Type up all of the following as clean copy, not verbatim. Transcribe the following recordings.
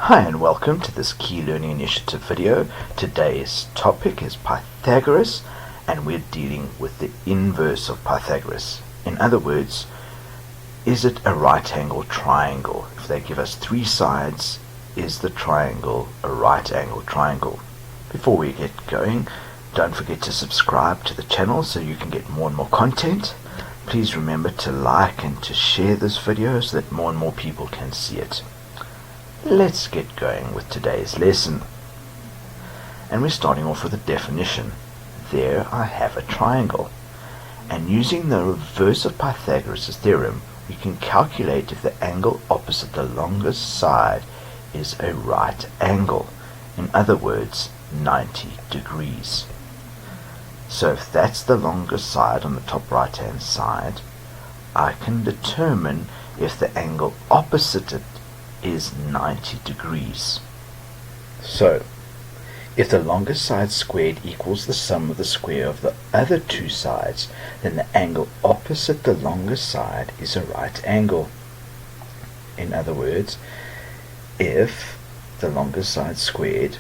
Hi and welcome to this Key Learning Initiative video. Today's topic is Pythagoras, and we're dealing with the inverse of Pythagoras. In other words, is it a right angle triangle? If they give us three sides, is the triangle a right angle triangle? Before we get going, don't forget to subscribe to the channel so you can get more and more content. Please remember to like and to share this video so that more and more people can see it. Let's get going with today's lesson. And we're starting off with a definition. There I have a triangle. And using the reverse of Pythagoras' theorem, we can calculate if the angle opposite the longest side is a right angle. In other words, 90 degrees. So if that's the longest side on the top right hand side, I can determine if the angle opposite it is 90 degrees. So, if the longest side squared equals the sum of the square of the other two sides, then the angle opposite the longest side is a right angle. In other words, if the longest side squared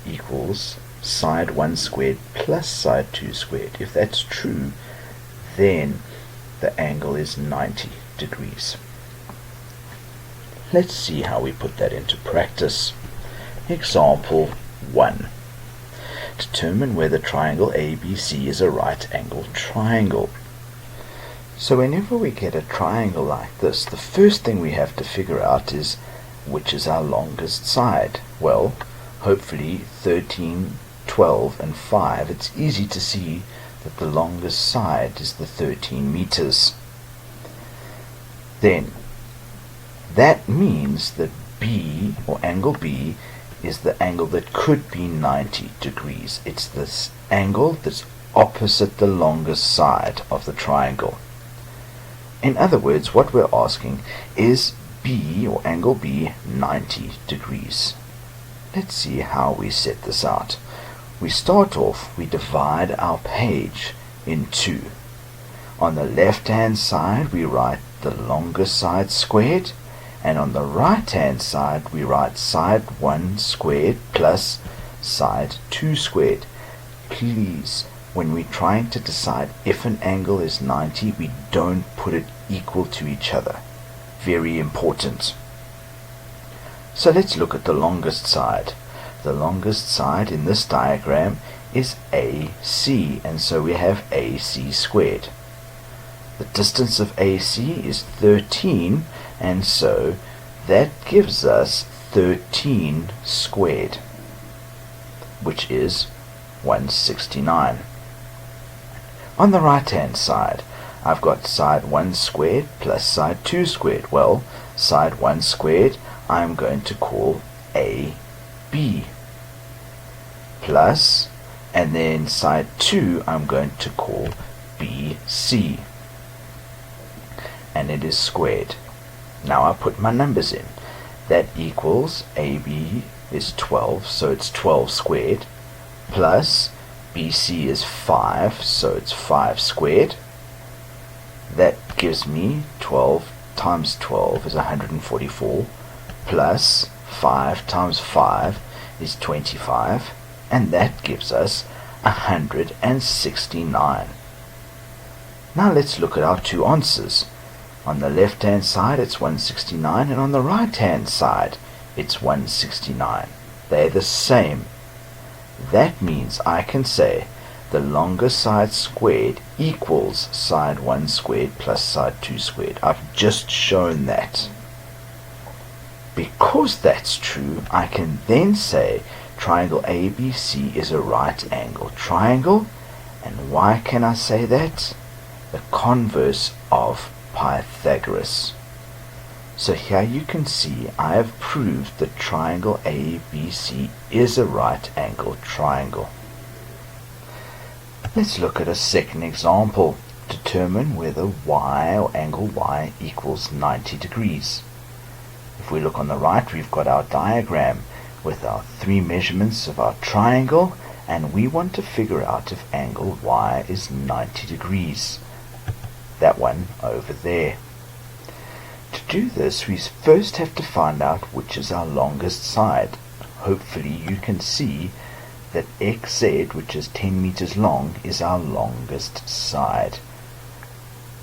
equals side 1 squared plus side 2 squared, if that's true, then the angle is 90 degrees. Let's see how we put that into practice. Example 1. Determine whether triangle ABC is a right angle triangle. So whenever we get a triangle like this, the first thing we have to figure out is which is our longest side. Well, hopefully 13, 12 and 5. It's easy to see that the longest side is the 13 meters. Then that means that B, or angle B, is the angle that could be 90 degrees. It's this angle that's opposite the longest side of the triangle. In other words, what we're asking is B, or angle B, 90 degrees. Let's see how we set this out. We start off, we divide our page in two. On the left hand side we write the longest side squared, and on the right hand side we write side 1 squared plus side 2 squared. Please, when we're trying to decide if an angle is 90, we don't put it equal to each other. Very important. So let's look at the longest side. The longest side in this diagram is AC, and so we have AC squared. The distance of AC is 13, and so that gives us 13 squared, which is 169. On the right hand side, I've got side 1 squared plus side 2 squared. Well, side 1 squared I'm going to call AB, plus, and then side 2 I'm going to call BC, and it is squared. Now I put my numbers in. That equals AB is 12, so it's 12 squared, plus BC is 5, so it's 5 squared. That gives me 12 times 12 is 144, plus 5 times 5 is 25, and that gives us 169. Now let's look at our two answers. On the left hand side it's 169, and on the right hand side it's 169. They're the same. That means I can say the longest side squared equals side 1 squared plus side 2 squared. I've just shown that. Because that's true, I can then say triangle ABC is a right angle triangle. And why can I say that? The converse of Pythagoras. So here you can see I have proved that triangle ABC is a right angle triangle. Let's look at a second example. Determine whether y, or angle y, equals 90 degrees. If we look on the right, we've got our diagram with our three measurements of our triangle, and we want to figure out if angle y is 90 degrees. That one over there. To do this, we first have to find out which is our longest side. Hopefully you can see that xz, which is 10 meters long, is our longest side.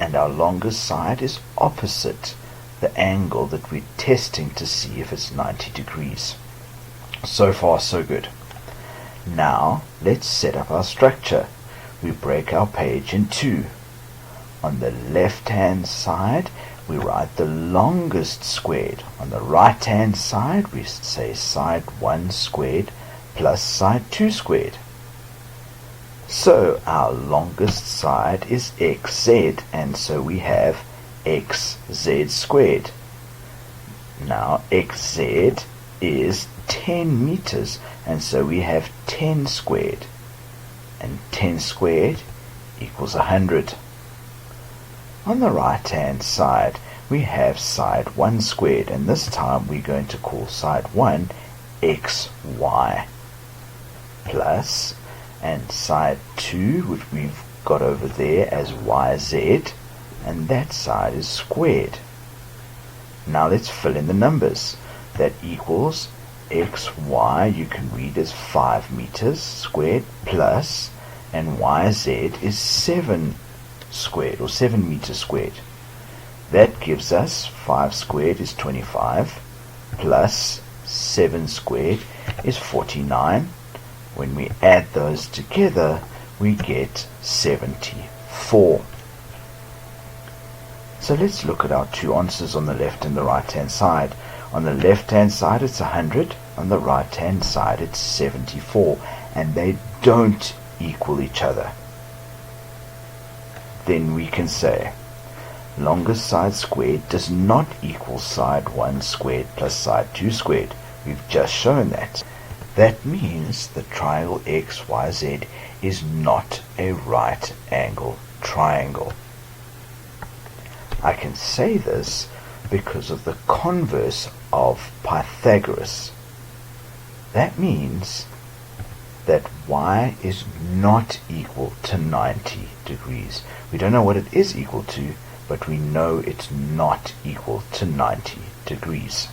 And our longest side is opposite the angle that we're testing to see if it's 90 degrees. So far, so good. Now, let's set up our structure. We break our page in two. On the left-hand side, we write the longest squared. On the right-hand side, we say side 1 squared plus side 2 squared. So our longest side is xz, and so we have xz squared. Now xz is 10 meters, and so we have 10 squared. And 10 squared equals 100. On the right-hand side, we have side 1 squared, and this time we're going to call side 1 xy plus, and side 2, which we've got over there as yz, and that side is squared. Now let's fill in the numbers. That equals xy, you can read as 5 meters squared, plus, and yz is 7 squared, or 7 meters squared. That gives us 5 squared is 25, plus 7 squared is 49. When we add those together, we get 74. So let's look at our two answers on the left and the right hand side. On the left hand side it's 100, on the right hand side it's 74, and they don't equal each other. Then we can say longest side squared does not equal side 1 squared plus side 2 squared. We've just shown that. That means the triangle XYZ is not a right angle triangle. I can say this because of the converse of Pythagoras. That means that y is not equal to 90 degrees. We don't know what it is equal to, but we know it's not equal to 90 degrees.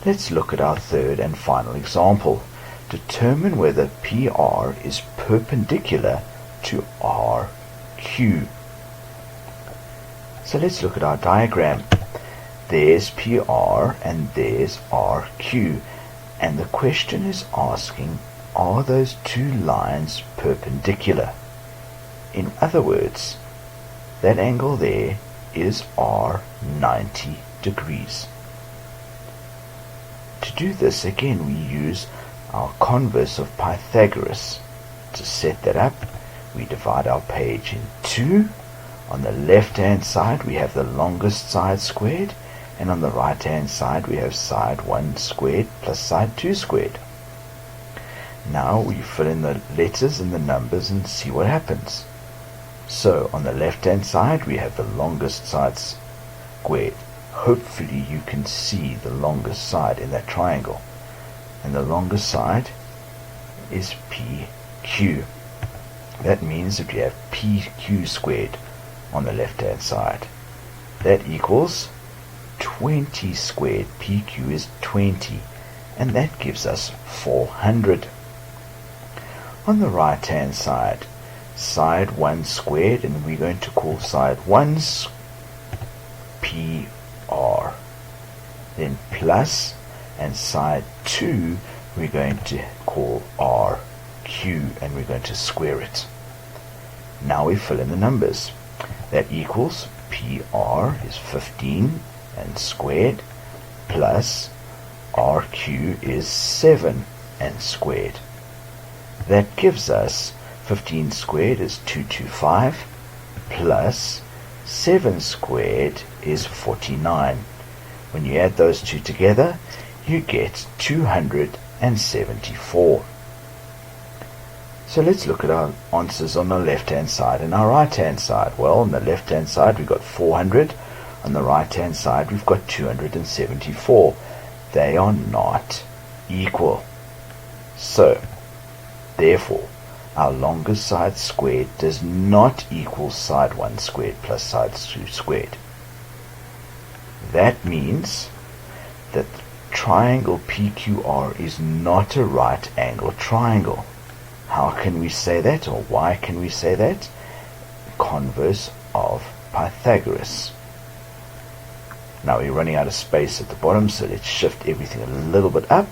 Let's look at our third and final example. Determine whether PR is perpendicular to RQ. So let's look at our diagram. There's PR and there's RQ. And the question is asking, are those two lines perpendicular? In other words, that angle there is R 90 degrees. To do this, again, we use our converse of Pythagoras. To set that up, we divide our page in two. On the left-hand side, we have the longest side squared, and on the right-hand side, we have side 1 squared plus side 2 squared. Now we fill in the letters and the numbers and see what happens. So, on the left-hand side, we have the longest side squared. Hopefully you can see the longest side in that triangle. And the longest side is PQ. That means that we have PQ squared on the left-hand side. That equals 20 squared. PQ is 20. And that gives us 400. On the right-hand side, side 1 squared, and we're going to call side 1 PR. Then plus, and side 2 we're going to call RQ, and we're going to square it. Now we fill in the numbers. That equals PR is 15 and squared, plus RQ is 7 and squared. That gives us 15 squared is 225, plus 7 squared is 49. When you add those two together, you get 274. So let's look at our answers on the left-hand side and our right-hand side. Well, on the left-hand side we've got 400. On the right-hand side we've got 274. They are not equal. So, therefore, our longest side squared does not equal side 1 squared plus side 2 squared. that means that the triangle PQR is not a right angle triangle. How can we say that, or why can we say that? Converse of Pythagoras. Now we're running out of space at the bottom, so let's shift everything a little bit up.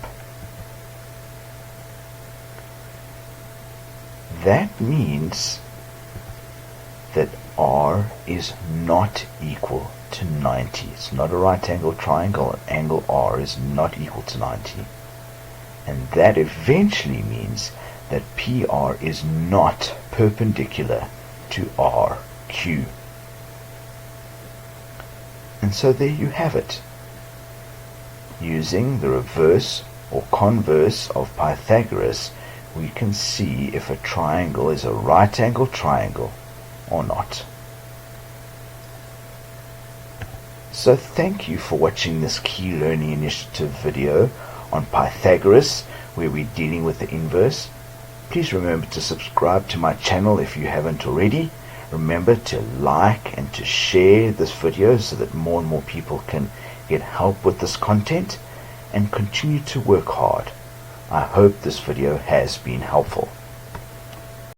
That means that R is not equal to 90. It's not a right angle triangle. Angle R is not equal to 90. And that eventually means that PR is not perpendicular to RQ. And so there you have it. Using the reverse or converse of Pythagoras, we can see if a triangle is a right angle triangle or not. So thank you for watching this Key Learning Initiative video on Pythagoras, where we're dealing with the inverse. Please remember to subscribe to my channel if you haven't already. Remember to like and to share this video so that more and more people can get help with this content, and continue to work hard. I hope this video has been helpful.